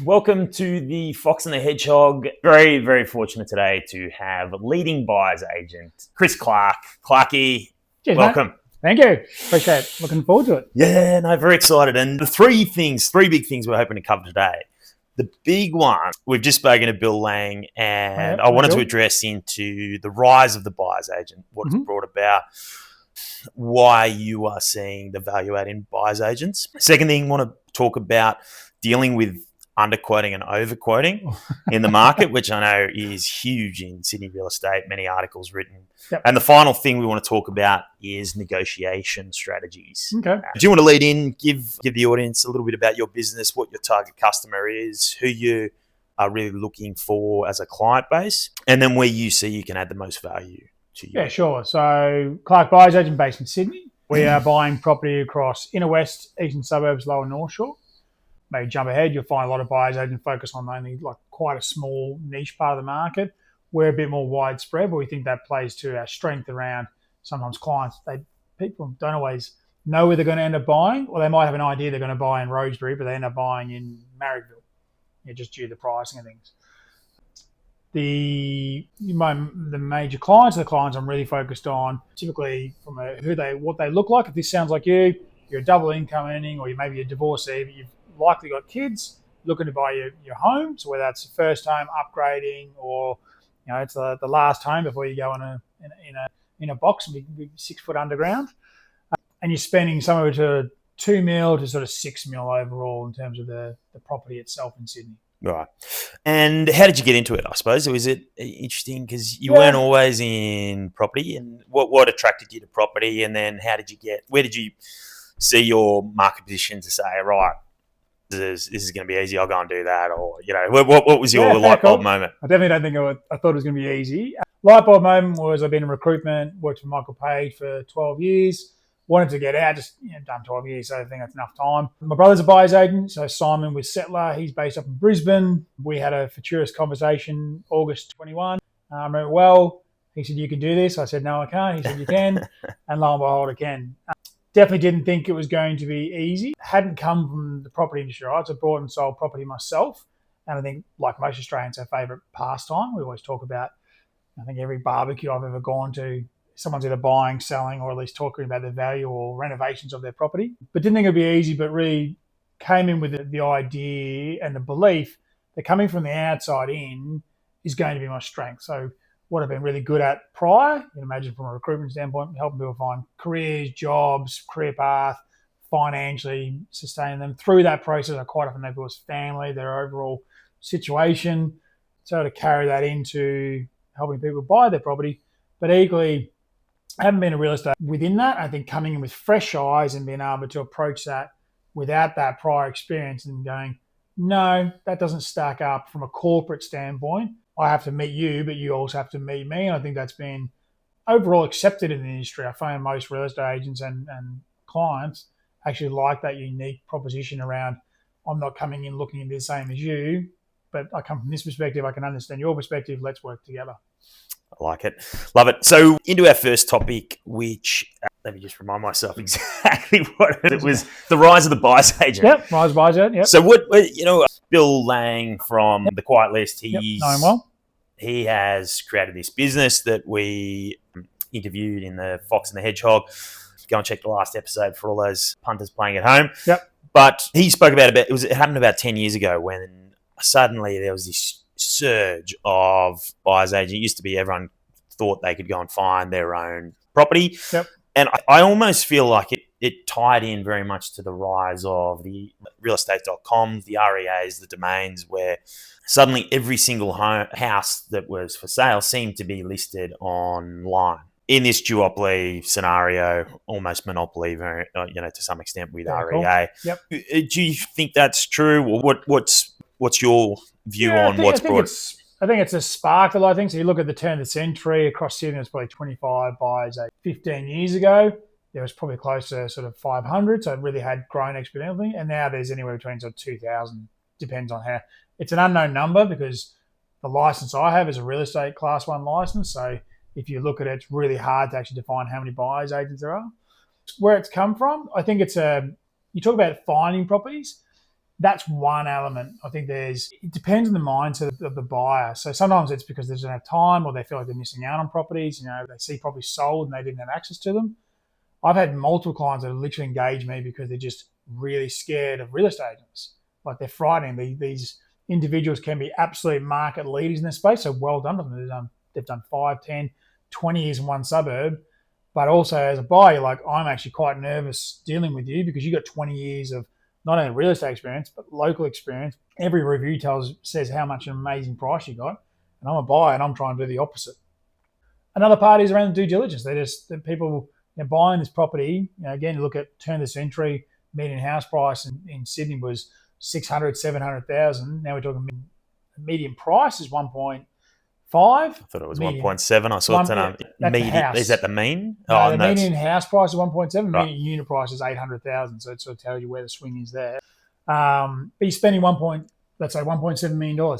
Welcome to the Fox and the Hedgehog. Very, very fortunate today to have leading buyers agent Chris Clark. Clarky, Cheers, welcome. Mate. Thank you. Appreciate it. Looking forward to it. Yeah, no, very excited. And the three big things we're hoping to cover today. The big one, we've just spoken to Bill Lang, and I wanted to address into the rise of the buyer's agent, what it's brought about, why you are seeing the value add in buyer's agents. Second thing, I want to talk about dealing with underquoting and overquoting in the market, which I know is huge in Sydney real estate, many articles written. Yep. And the final thing we want to talk about is negotiation strategies. Okay. Do you want to lead in, give the audience a little bit about your business, what your target customer is, who you are really looking for as a client base, and then where you see you can add the most value to you? Yeah, sure. So Clark Buyers Agent based in Sydney. We are buying property across inner west, eastern suburbs, lower North Shore. Maybe jump ahead, you'll find a lot of buyers agents focus on only like quite a small niche part of the market. We're a bit more widespread, but we think that plays to our strength around sometimes clients. People don't always know where they're going to end up buying, or they might have an idea they're going to buy in Rosebery, but they end up buying in Marrickville, just due to the pricing and things. The major clients are the clients I'm really focused on, typically from what they look like. If this sounds like you're a double income earning, or you maybe a divorcee, but you've likely got kids looking to buy your home. So whether that's the first home upgrading, or it's the last home before you go in a box and be 6 foot underground, and you're spending somewhere to $2 million to sort of $6 million overall in terms of the property itself in Sydney. Right. And how did you get into it, I suppose? Was it interesting because you weren't always in property, and what attracted you to property, and then where did you see your market position to say, right, this is going to be easy, I'll go and do that? Or, what was your light bulb moment? I definitely don't think I thought it was going to be easy. Light bulb moment was I've been in recruitment, worked for Michael Page for 12 years, wanted to get out, just done 12 years, so I think that's enough time. My brother's a buyer's agent, so Simon was settler. He's based up in Brisbane. We had a fortuitous conversation, August 21. I remember well. He said, "You can do this." I said, "No, I can't." He said, "You can." And lo and behold, I can. Definitely didn't think it was going to be easy. Hadn't come from the property industry, right? So I bought and sold property myself. And I think, like most Australians, our favourite pastime. We always talk about, I think every barbecue I've ever gone to, someone's either buying, selling, or at least talking about the value or renovations of their property. But didn't think it'd be easy, but really came in with the idea and the belief that coming from the outside in is going to be my strength. So what I've been really good at prior, you can imagine from a recruitment standpoint, helping people find careers, jobs, career path, financially sustain them. Through that process, I quite often know people's family, their overall situation. So to carry that into helping people buy their property. But equally, I haven't been a real estate within that. I think coming in with fresh eyes and being able to approach that without that prior experience and going, no, that doesn't stack up from a corporate standpoint. I have to meet you, but you also have to meet me. And I think that's been overall accepted in the industry. I find most real estate agents and clients actually like that unique proposition around, I'm not coming in looking the same as you, but I come from this perspective. I can understand your perspective. Let's work together. I like it. Love it. So into our first topic, which, let me just remind myself exactly what it was, the rise of the buyer's agent. Yep, rise of the buyer's agent, yep. So Bill Lang from The Quiet List, know him well. He has created this business that we interviewed in the Fox and the Hedgehog. Go and check the last episode for all those punters playing at home. Yep. But he spoke about it happened about 10 years ago when suddenly there was this surge of buyer's agents. It used to be everyone thought they could go and find their own property. Yep. And I almost feel like it tied in very much to the rise of the realestate.coms, the REAs, the domains, where suddenly every single house that was for sale seemed to be listed online. In this duopoly scenario, almost monopoly, to some extent with REA. Cool. Yep. Do you think that's true, or what's your view on what's brought? I think it's a spark to a lot of things. So you look at the turn of the century across Sydney, there's probably 25 buyers. 15 years ago, there was probably close to sort of 500, so it really had grown exponentially. And now there's anywhere between sort of 2,000. Depends on how. It's an unknown number because the license I have is a real estate class 1 license. So if you look at it, it's really hard to actually define how many buyers agents there are. Where it's come from, I think you talk about finding properties. That's one element. I think it depends on the mindset of the buyer. So sometimes it's because they don't have time or they feel like they're missing out on properties. They see properties sold and they didn't have access to them. I've had multiple clients that have literally engaged me because they're just really scared of real estate agents. Like they're frightening. These individuals can be absolute market leaders in their space. So well done to them. They've done 5, 10, 20 years in one suburb. But also as a buyer, like I'm actually quite nervous dealing with you because you got 20 years of not only real estate experience, but local experience. Every review says how much an amazing price you got. And I'm a buyer and I'm trying to do the opposite. Another part is around the due diligence. The people buying this property, again, look at turn of the century, median house price in Sydney was 600, 700,000. Now we're talking median price is 1.5. I thought it was 1.7. I saw it. Is that the mean? No, the median house price is 1.7. Right. Median unit price is 800,000. So it sort of tells you where the swing is there. But you're spending let's say $1.7 million.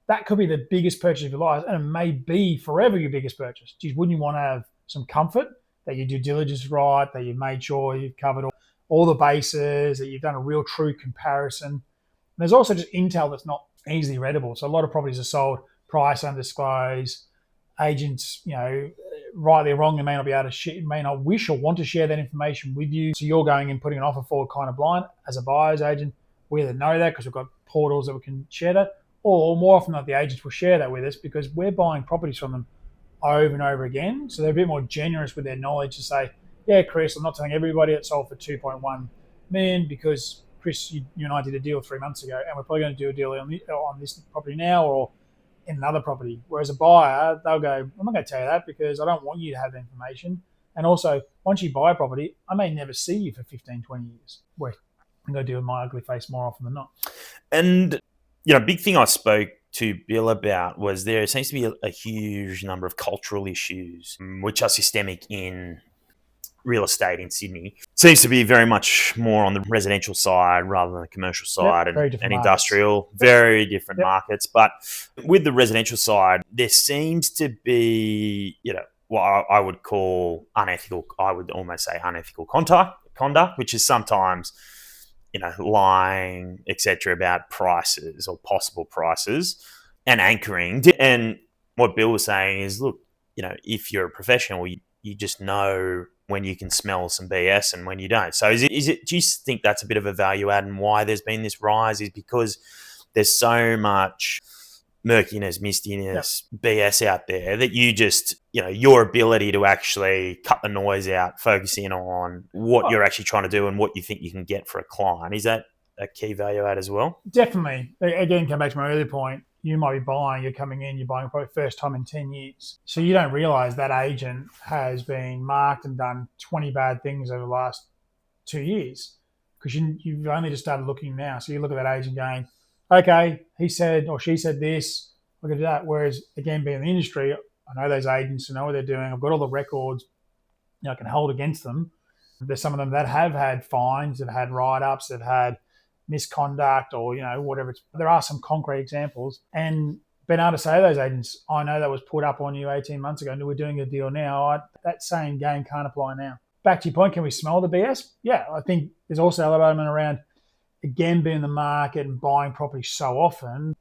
That could be the biggest purchase of your life, and it may be forever your biggest purchase. Geez, wouldn't you want to have some comfort that your due diligence is right, that you've made sure you've covered all the bases, that you've done a real true comparison? And there's also just intel that's not easily readable. So a lot of properties are sold price undisclosed. Agents, rightly or wrongly, may not be able to may not wish or want to share that information with you. So you're going and putting an offer forward kind of blind. As a buyer's agent, we either know that because we've got portals that we can share that, or more often than not, the agents will share that with us because we're buying properties from them over and over again. So they're a bit more generous with their knowledge to say, yeah, Chris, I'm not telling everybody it sold for 2.1 million because, Chris, you and I did a deal 3 months ago and we're probably going to do a deal on this property now or in another property. Whereas a buyer, they'll go, I'm not going to tell you that because I don't want you to have the information. And also, once you buy a property, I may never see you for 15, 20 years. Where I'm going to deal with my ugly face more often than not. And, big thing I spoke to Bill about was there seems to be a huge number of cultural issues which are systemic in real estate in Sydney. Seems to be very much more on the residential side rather than the commercial side and industrial. Very different markets. But with the residential side, there seems to be, what I would call unethical, I would almost say unethical conduct, which is sometimes lying, etc., about prices or possible prices and anchoring. And what Bill was saying is, look, if you're a professional, you just know when you can smell some BS and when you don't. So do you think that's a bit of a value add and why there's been this rise is because there's so much murkiness, mistiness, BS out there that you just, your ability to actually cut the noise out, focus in on what you're actually trying to do and what you think you can get for a client. Is that a key value add as well? Definitely. Again, come back to my earlier point. You might be buying, you're coming in, you're buying probably first time in 10 years. So you don't realise that agent has been marked and done 20 bad things over the last 2 years because you've only just started looking now. So you look at that agent going, okay, he said or she said this, look at that. Whereas, again, being in the industry, I know those agents, I know what they're doing. I've got all the records I can hold against them. There's some of them that have had fines, that have had write-ups, that have had misconduct or, whatever. There are some concrete examples. And being able to say to those agents, I know that was put up on you 18 months ago and we're doing a deal now. That same game can't apply now. Back to your point, can we smell the BS? Yeah, I think there's also a element around, again, being in the market and buying property so often.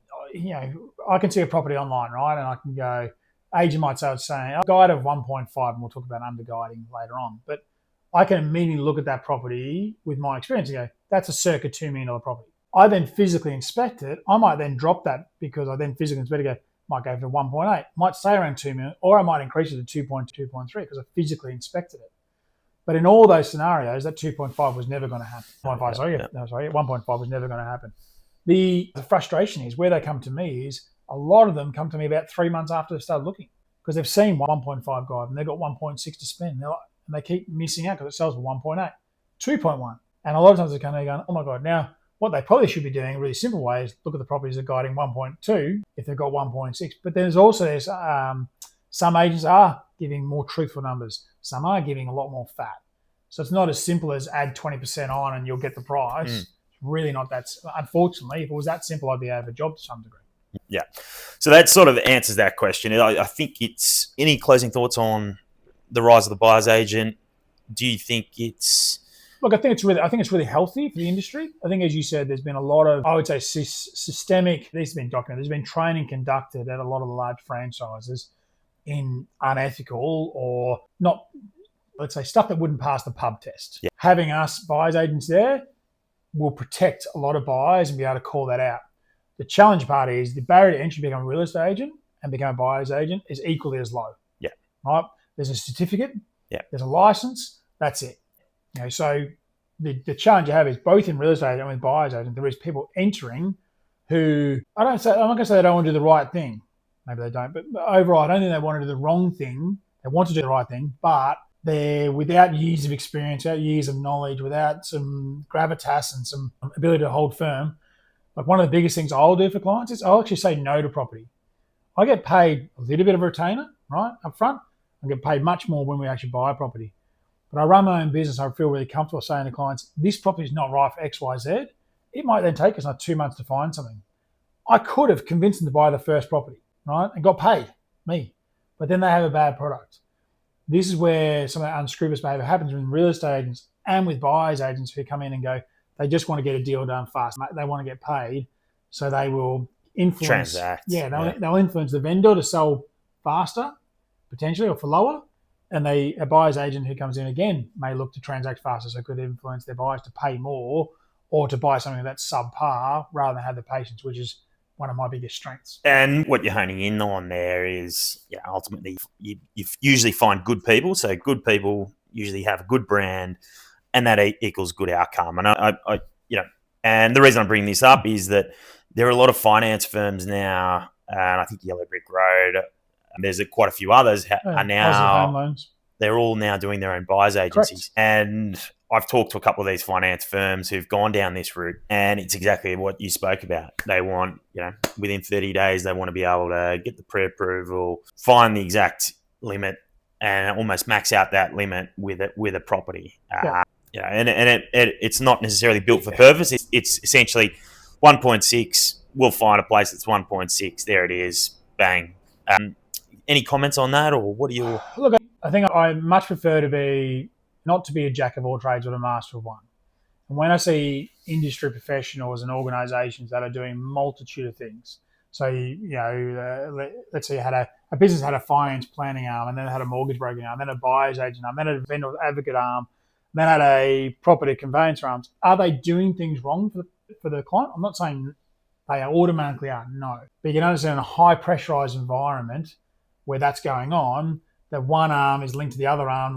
I can see a property online, right? And I can go, agent might say, a guide of 1.5, and we'll talk about underguiding later on. But I can immediately look at that property with my experience and go, that's a circa $2 million property. I then physically inspect it. I might then drop that because I then physically inspect it, might go for 1.8, might stay around 2 million, or I might increase it to 2.2, 2.3 because I physically inspected it. But in all those scenarios, that 2.5 was never going to happen. 1.5 was never going to happen. The frustration is where they come to me is a lot of them come to me about 3 months after they've started looking because they've seen 1.5 guide and they've got 1.6 to spend. And they keep missing out because it sells for 1.8, 2.1. And a lot of times they come there going, oh my God, now what they probably should be doing in a really simple way is look at the properties that are guiding 1.2 if they've got 1.6. But there's also some agents are giving more truthful numbers. Some are giving a lot more fat. So it's not as simple as add 20% on and you'll get the price. It's really not that. Unfortunately, if it was that simple, I'd be out of a job to some degree. Yeah. So that sort of answers that question. I think it's any closing thoughts on the rise of the buyer's agent? Do you think it's Look, I think it's really healthy for the industry. I think, as you said, there's been a lot of, I would say, systemic. This has been documented. There's been training conducted at a lot of the large franchises in unethical or not, let's say, stuff that wouldn't pass the pub test. Yeah. Having us buyers agents there will protect a lot of buyers and be able to call that out. The challenge part is the barrier to entry to become a real estate agent and become a buyer's agent is equally as low. Yeah. Right? There's a certificate. Yeah. There's a license. That's it. So the challenge you have is both in real estate and with buyer's agent, there is people entering who, I'm not going to say they don't want to do the right thing. Maybe they don't. But overall, I don't think they want to do the wrong thing. They want to do the right thing, but they're without years of experience, without years of knowledge, without some gravitas and some ability to hold firm. Like one of the biggest things I'll do for clients is I'll actually say no to property. I get paid a little bit of a retainer, right, up front. I get paid much more when we actually buy a property. But I run my own business. I feel really comfortable saying to clients, this property is not right for X, Y, Z. It might then take us 2 months to find something. I could have convinced them to buy the first property, right, and got paid, me. But then they have a bad product. This is where some of that unscrupulous behavior happens with real estate agents and with buyers agents who come in and go, they just want to get a deal done fast. They want to get paid, so they will influence. Transact. They'll influence the vendor to sell faster, potentially, or for lower. And a buyer's agent who comes in again may look to transact faster, so it could influence their buyers to pay more or to buy something that's subpar rather than have the patience, which is one of my biggest strengths. And what you're honing in on there is, ultimately, you usually find good people. So good people usually have a good brand, and that equals good outcome. And and the reason I'm bringing this up is that there are a lot of finance firms now, and I think Yellow Brick Road. There's quite a few others are now. Home loans. They're all now doing their own buyers agencies. Correct. And I've talked to a couple of these finance firms who've gone down this route, and it's exactly what you spoke about. They want, within 30 days, they want to be able to get the pre-approval, find the exact limit, and almost max out that limit with a property. It's not necessarily built for purpose. It's essentially 1.6. We'll find a place that's 1.6. There it is. Bang. Any comments on that, or what are your... Look, I think I much prefer not to be a jack of all trades but a master of one. And when I see industry professionals and organisations that are doing a multitude of things, so, let's say you had a business had a finance planning arm, and then it had a mortgage broking arm, then a buyer's agent arm, then a vendor advocate arm, then had a property conveyancer arm. Are they doing things wrong for the client? I'm not saying they automatically are, no. But you can understand in a high pressurised environment where that's going on, that one arm is linked to the other arm,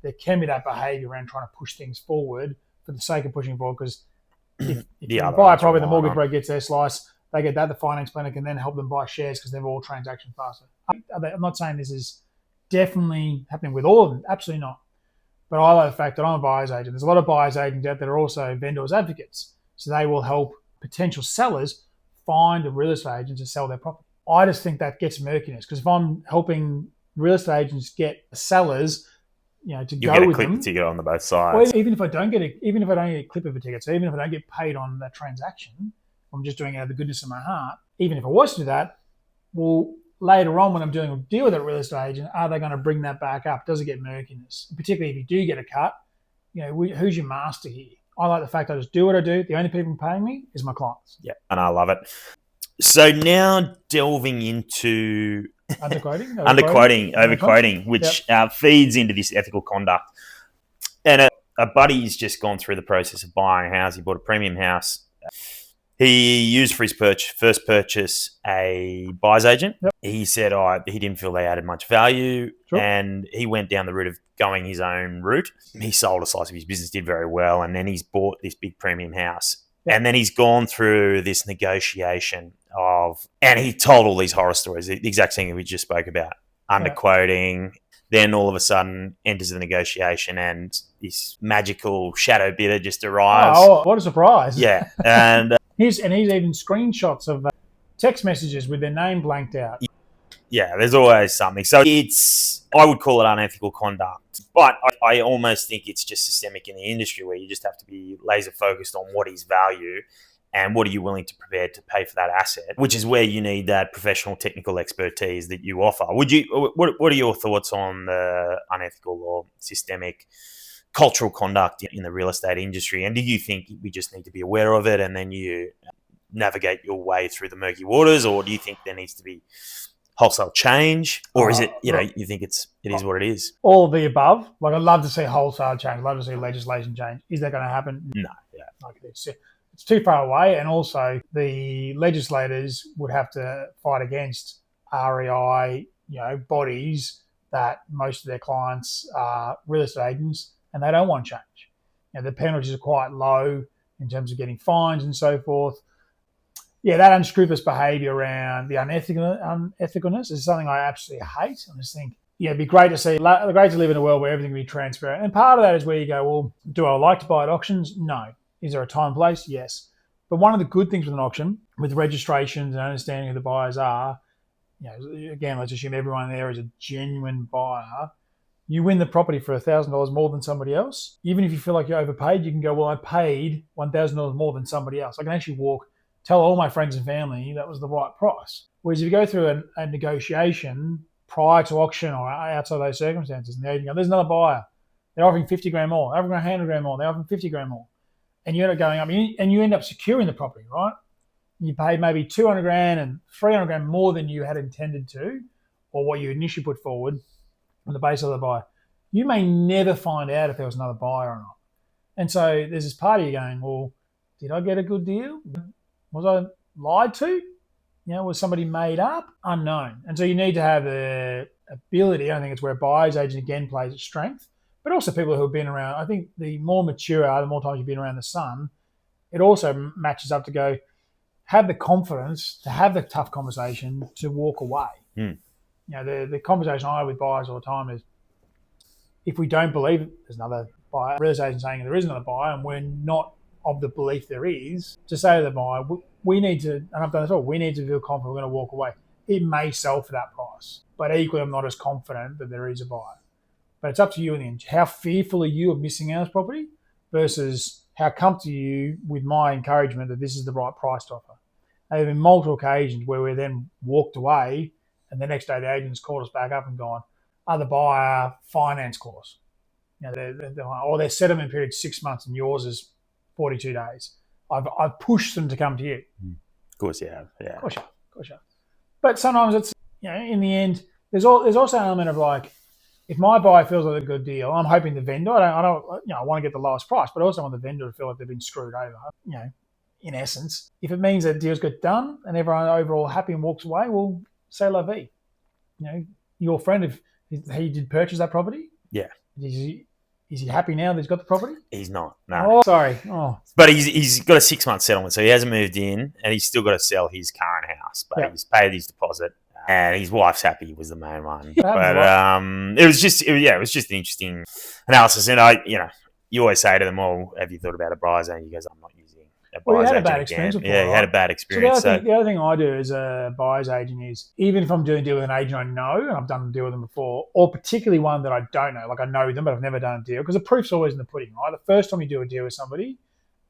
there can be that behaviour around trying to push things forward for the sake of pushing forward, because if you buy a property, the mortgage broker gets their slice, they get that, the finance planner can then help them buy shares because they're all transaction faster. I'm not saying this is definitely happening with all of them, absolutely not. But I like the fact that I'm a buyer's agent. There's a lot of buyer's agents out there that are also vendors advocates. So they will help potential sellers find a real estate agent to sell their property. I just think that gets murkiness, because if I'm helping real estate agents get sellers, to you go get a with clip them, ticket on the both sides. well, even if I don't get a clip of a ticket, so even if I don't get paid on that transaction, I'm just doing it out of the goodness of my heart. Even if I was to do that, well, later on when I'm doing a deal with a real estate agent, are they going to bring that back up? Does it get murkiness? Particularly if you do get a cut, who's your master here? I like the fact I just do what I do. The only people paying me is my clients. Yeah, and I love it. So now delving into overquoting, which feeds into this ethical conduct. And a buddy's just gone through the process of buying a house. He bought a premium house. He used for his first purchase a buyer's agent. Yep. He said he didn't feel they added much value, sure. And he went down the route of going his own route. He sold a slice of his business, did very well, and then he's bought this big premium house. Yep. And then he's gone through this negotiation and he told all these horror stories, the exact thing we just spoke about, underquoting. Then all of a sudden enters the negotiation and this magical shadow bidder just arrives. Oh, what a surprise. Yeah. And he's even screenshots of text messages with their name blanked out. Yeah, there's always something. So I would call it unethical conduct, but I almost think it's just systemic in the industry where you just have to be laser focused on what is value and what are you willing to prepare to pay for that asset, which is where you need that professional technical expertise that you offer. What are your thoughts on the unethical or systemic cultural conduct in the real estate industry? And do you think we just need to be aware of it and then you navigate your way through the murky waters, or do you think there needs to be wholesale change, or is it, you think it is what it is? All of the above. Like, I'd love to see wholesale change. I'd love to see legislation change. Is that going to happen? No. Yeah. Like, it's too far away, and also the legislators would have to fight against REI, bodies that most of their clients are real estate agents, and they don't want change. The penalties are quite low in terms of getting fines and so forth. Yeah, that unscrupulous behaviour around the unethicalness is something I absolutely hate. I just think, it'd be great to live in a world where everything can be transparent. And part of that is where you go, well, do I like to buy at auctions? No. Is there a time and place? Yes. But one of the good things with an auction, with registrations and understanding who the buyers are, again, let's assume everyone there is a genuine buyer. You win the property for $1,000 more than somebody else. Even if you feel like you're overpaid, you can go, well, I paid $1,000 more than somebody else. I can actually tell all my friends and family that was the right price. Whereas if you go through a negotiation prior to auction or outside those circumstances, and the agent goes, there's another buyer. They're offering 50 grand more. They're offering 100 grand more. They're offering 50 grand more. And you end up going up, and you end up securing the property, right? You paid maybe 200 grand and 300 grand more than you had intended to, or what you initially put forward on the basis of the buyer. You may never find out if there was another buyer or not. And so there's this part of you going, well, did I get a good deal? Was I lied to? Was somebody made up? Unknown. And so you need to have the ability. I think it's where a buyer's agent again plays its strength, but also people who have been around. I think the more mature are, the more times you've been around the sun, it also matches up to go, have the confidence to have the tough conversation to walk away. The conversation I have with buyers all the time is, if we don't believe there's another buyer, real estate agent saying there is another buyer, and we're not of the belief there is, to say to the buyer, we need to, and I've done this all, we need to feel confident we're going to walk away. It may sell for that price, but equally I'm not as confident that there is a buyer. But it's up to you in the end. How fearful are you of missing out on property versus how comfortable are you with my encouragement that this is the right price to offer? There have been multiple occasions where we then walked away, and the next day the agents called us back up and gone, other buyer finance clause. Their settlement period is 6 months and yours is 42 days. I've pushed them to come to you. Of course you have. Yeah. Of course you have. But sometimes it's, in the end, there's also an element of like, if my buyer feels like a good deal, I'm hoping the vendor, I want to get the lowest price, but I also want the vendor to feel like they've been screwed over, in essence. If it means that deals get done and everyone overall happy and walks away, well, c'est la vie. Your friend, if he did purchase that property, yeah, is he happy now that he's got the property? He's not. No. Oh, sorry. Oh. But he's got a 6 month settlement, so he hasn't moved in, and he's still got to sell his current house. But he's paid his deposit, and his wife's happy was the main one. But it was just an interesting analysis. And you always say to them, "Well, have you thought about a buyer's agent?" He goes, "I'm not using a buyer's agent." He had a bad experience before. Yeah, he had a bad experience. So the other thing I do as a buyer's agent is, even if I'm doing a deal with an agent I know, and I've done a deal with them before, or particularly one that I don't know, like I know them but I've never done a deal, because the proof's always in the pudding, right? The first time you do a deal with somebody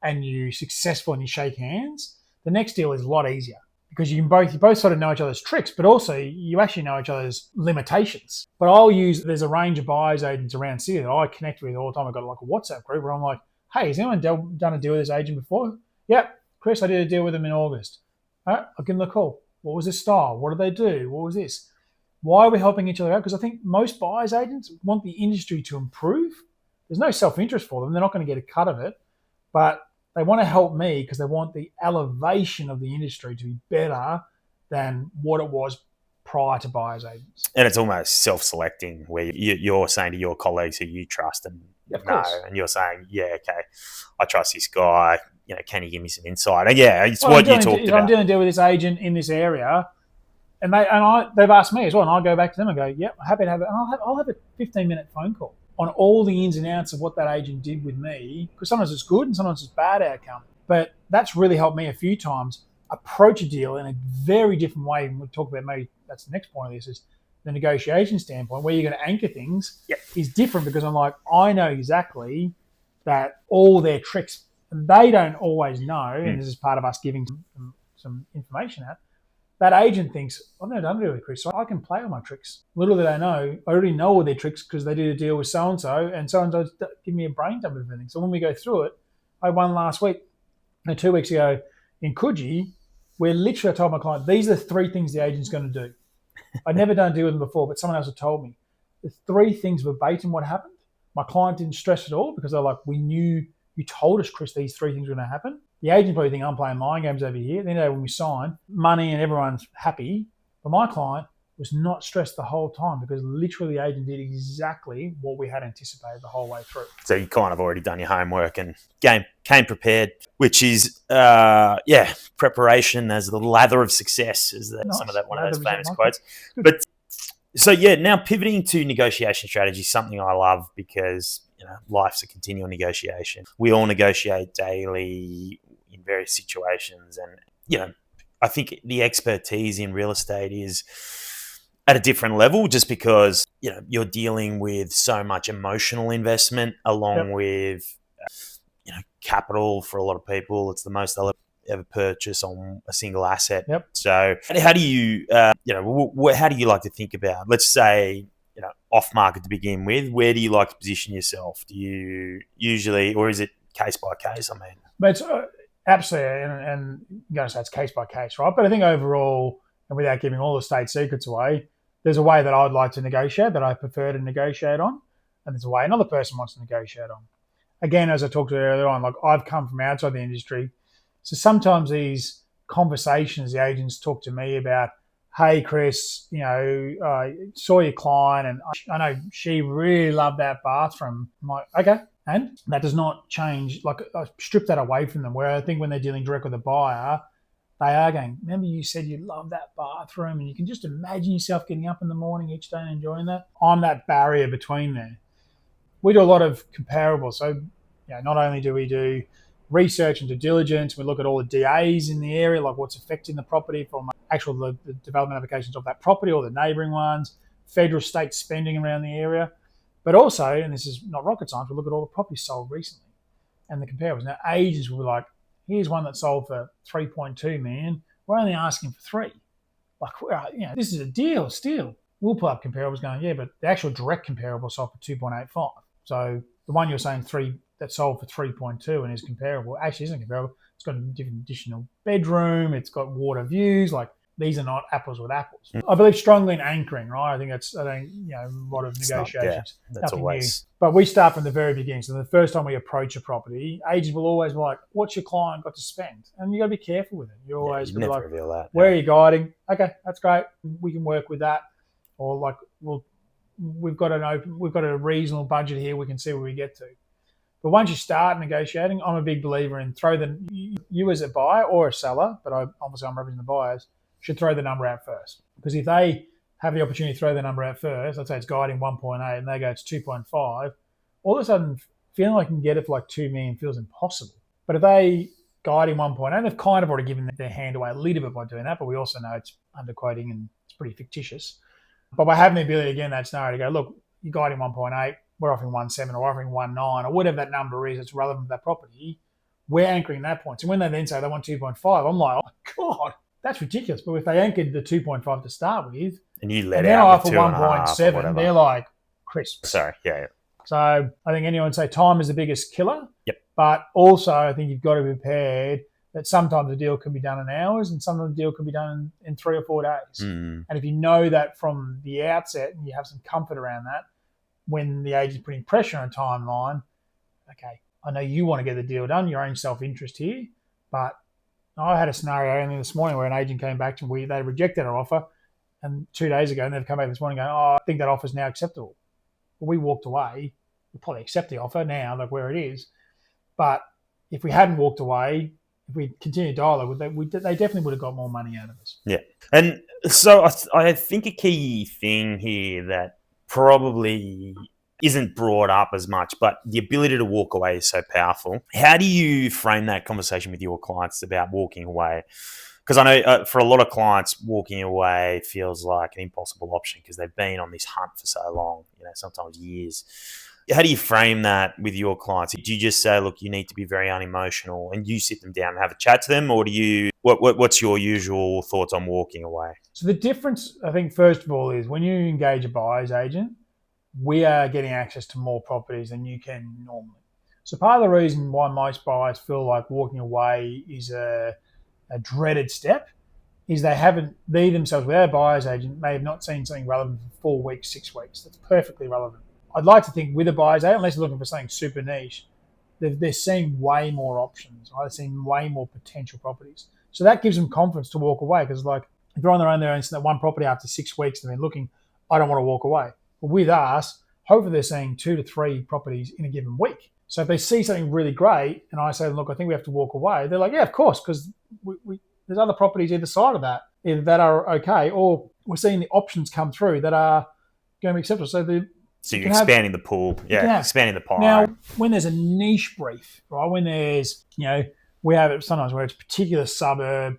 and you're successful and you shake hands, the next deal is a lot easier, because you both sort of know each other's tricks, but also you actually know each other's limitations. But there's a range of buyer's agents around Sydney that I connect with all the time. I've got like a WhatsApp group where I'm like, hey, has anyone done a deal with this agent before? Yep, Chris, I did a deal with them in August. All right, I'll give them a call. What was this style? What did they do? What was this? Why are we helping each other out? Because I think most buyer's agents want the industry to improve. There's no self-interest for them. They're not going to get a cut of it. But they want to help me because they want the elevation of the industry to be better than what it was prior to buyer's agents. And it's almost self-selecting, where you're saying to your colleagues who you trust and know, and you're saying, yeah, okay, I trust this guy. Can you give me some insight? And it's what you talked about. I'm doing a deal with this agent in this area, and they've asked me as well, and I go back to them and go, yep, I'm happy to have it. And I'll have a 15-minute phone call on all the ins and outs of what that agent did with me, because sometimes it's good and sometimes it's bad outcome. But that's really helped me a few times approach a deal in a very different way. And we'll talk about, maybe that's the next point of this, is the negotiation standpoint, where you're going to anchor things is different, because I'm like, I know exactly that all their tricks, they don't always know, and this is part of us giving some information out, That agent thinks, I've never done a deal with Chris, so I can play all my tricks. Little do they know, I already know all their tricks because they did a deal with so-and-so, and so-and-so give me a brain dump of everything. So when we go through it, I won last week, and 2 weeks ago in Coogee, where literally I told my client, these are the 3 things the agent's going to do. I'd never done a deal with them before, but someone else had told me. The 3 things verbatim what happened. My client didn't stress at all because they're like, we knew you told us, Chris, these 3 things were going to happen. The agent probably think I'm playing mind games over here. Then when we sign, money and everyone's happy. But my client was not stressed the whole time because literally the agent did exactly what we had anticipated the whole way through. So you kind of already done your homework and came prepared, which is, preparation as the lather of success, is that nice. Some of that one of those famous quotes. But so, now pivoting to negotiation strategy, something I love because, life's a continual negotiation. We all negotiate daily in various situations. And, I think the expertise in real estate is at a different level just because, you're dealing with so much emotional investment along with, capital for a lot of people. It's the most they'll ever purchase on a single asset. Yep. So how do you, how do you like to think about, let's say, off market to begin with, where do you like to position yourself? Do you usually, or is it case by case? I mean, but it's absolutely, and you're going to say it's case by case, right? But I think overall, and without giving all the state secrets away, there's a way that I'd like to negotiate, that I prefer to negotiate on, and there's a way another person wants to negotiate on. Again, as I talked about earlier on, like I've come from outside the industry, so sometimes these conversations, the agents talk to me about, hey, Chris, saw your client and I know she really loved that bathroom. I'm like, okay. And that does not change. Like, I strip that away from them, where I think when they're dealing direct with a buyer, they are going, remember you said you love that bathroom, and you can just imagine yourself getting up in the morning each day and enjoying that. I'm that barrier between there. We do a lot of comparables. So, not only do we do research and due diligence, we look at all the DAs in the area, like what's affecting the property from the development applications of that property or the neighbouring ones, federal, state spending around the area. But also, and this is not rocket science, we look at all the properties sold recently and the comparables. Now, agents will be like, here's one that sold for 3.2 million. We're only asking for 3. Like, this is a deal still. We'll pull up comparables going, yeah, but the actual direct comparable sold for 2.85. So the one you're saying 3 that sold for 3.2 and is comparable actually isn't comparable. It's got a different additional bedroom. It's got water views. Like, these are not apples with apples. I believe strongly in anchoring, right? I think a lot of negotiations. That's always. New. But we start from the very beginning. So the first time we approach a property, agents will always be like, what's your client got to spend? And you got to be careful with it. You always you be never like, reveal that. where are you guiding? Okay, that's great. We can work with that. Or like, we've got a reasonable budget here. We can see where we get to. But once you start negotiating, I'm a big believer in you as a buyer or a seller, but I'm representing the buyers, should throw the number out first. Because if they have the opportunity to throw the number out first, let's say it's guiding 1.8 and they go it's 2.5, all of a sudden feeling like I can get it for like 2 million feels impossible. But if they guiding 1.8, they've kind of already given their hand away a little bit by doing that, but we also know it's underquoting and it's pretty fictitious. But by having the ability, again, that scenario to go, look, you're guiding 1.8, we're offering 1.7 or offering 1.9 or whatever that number is that's relevant to that property, we're anchoring that point. So when they then say they want 2.5, I'm like, oh, God, that's ridiculous. But if they anchored the 2.5 to start with, and you let and then out offer 1.7, they're like crisp. Sorry, yeah. So I think anyone would say time is the biggest killer. Yep. But also I think you've got to be prepared that sometimes the deal can be done in hours and sometimes the deal can be done in 3 or 4 days. Mm. And if you know that from the outset and you have some comfort around that, when the agent's putting pressure on a timeline, okay, I know you want to get the deal done, your own self-interest here, but I had a scenario only this morning where an agent came back to me, they rejected our offer, and 2 days ago, and they've come back this morning going, I think that offer is now acceptable. Well, we walked away. We'll probably accept the offer now, like where it is. But if we hadn't walked away, if we continued dialogue, they definitely would have got more money out of us. Yeah. And so I think a key thing here that probably isn't brought up as much, but the ability to walk away is so powerful. How do you frame that conversation with your clients about walking away? Because I know for a lot of clients, walking away feels like an impossible option because they've been on this hunt for so long, sometimes years. How do you frame that with your clients? Do you just say, look, you need to be very unemotional, and you sit them down and have a chat to them, or do you? What's your usual thoughts on walking away? So the difference, I think, first of all, is when you engage a buyer's agent, we are getting access to more properties than you can normally. So part of the reason why most buyers feel like walking away is a dreaded step is they themselves, with their buyer's agent, may have not seen something relevant for 4 weeks, 6 weeks. That's perfectly relevant. I'd like to think with a buyer's agent, unless they're looking for something super niche, they're seeing way more options. They're seeing way more potential properties. So that gives them confidence to walk away, because like if they're on their own there and see that one property after 6 weeks they've been looking, I don't want to walk away. But with us, hopefully they're seeing 2 to 3 properties in a given week. So if they see something really great and I say, look, I think we have to walk away, they're like, yeah, of course, because there's other properties either side of that, either that are okay, or we're seeing the options come through that are going to be acceptable. So you're expanding the pool, expanding the pie. Now, when there's a niche brief, right, when there's, we have it sometimes where it's a particular suburb.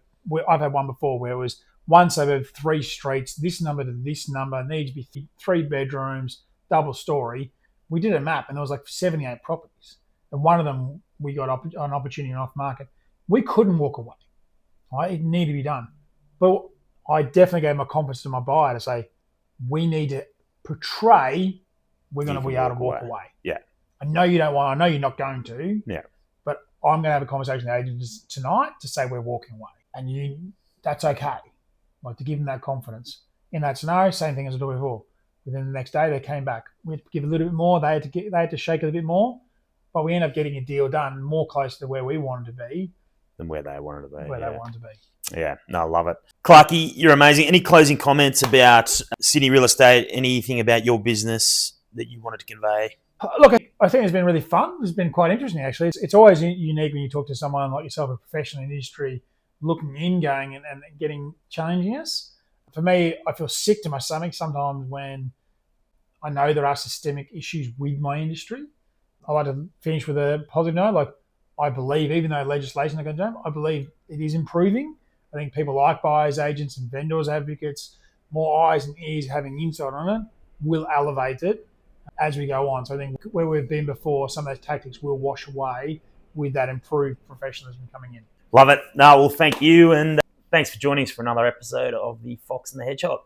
I've had one before where it was one suburb, 3 streets, this number to this number, needs to be 3 bedrooms, double story. We did a map and there was like 78 properties. And one of them, we got an opportunity off market. We couldn't walk away. Right? It needed to be done. But I definitely gave my confidence to my buyer to say, we need to portray we're going to be able to walk away. Yeah. I know you don't want, I know you're not going to. Yeah. But I'm going to have a conversation with agents tonight to say we're walking away. And that's okay. Like, to give them that confidence. In that scenario, same thing as I did before. Within the next day, they came back. We had to give a little bit more. They had to shake it a bit more. But we ended up getting a deal done more close to where we wanted to be. Than where they wanted to be. They wanted to be. Yeah, no, I love it. Clarky, you're amazing. Any closing comments about Sydney real estate? Anything about your business that you wanted to convey? Look, I think it's been really fun. It's been quite interesting, actually. It's always unique when you talk to someone like yourself, a professional in the industry, looking in, going and getting challenging us. For me, I feel sick to my stomach sometimes when I know there are systemic issues with my industry. I like to finish with a positive note. Like, I believe, even though legislation is going to change, I believe it is improving. I think people like buyers, agents and vendors, advocates, more eyes and ears having insight on it will elevate it as we go on. So I think where we've been before, some of those tactics will wash away with that improved professionalism coming in. Love it. No, well, thank you. And thanks for joining us for another episode of The Fox and the Hedgehog.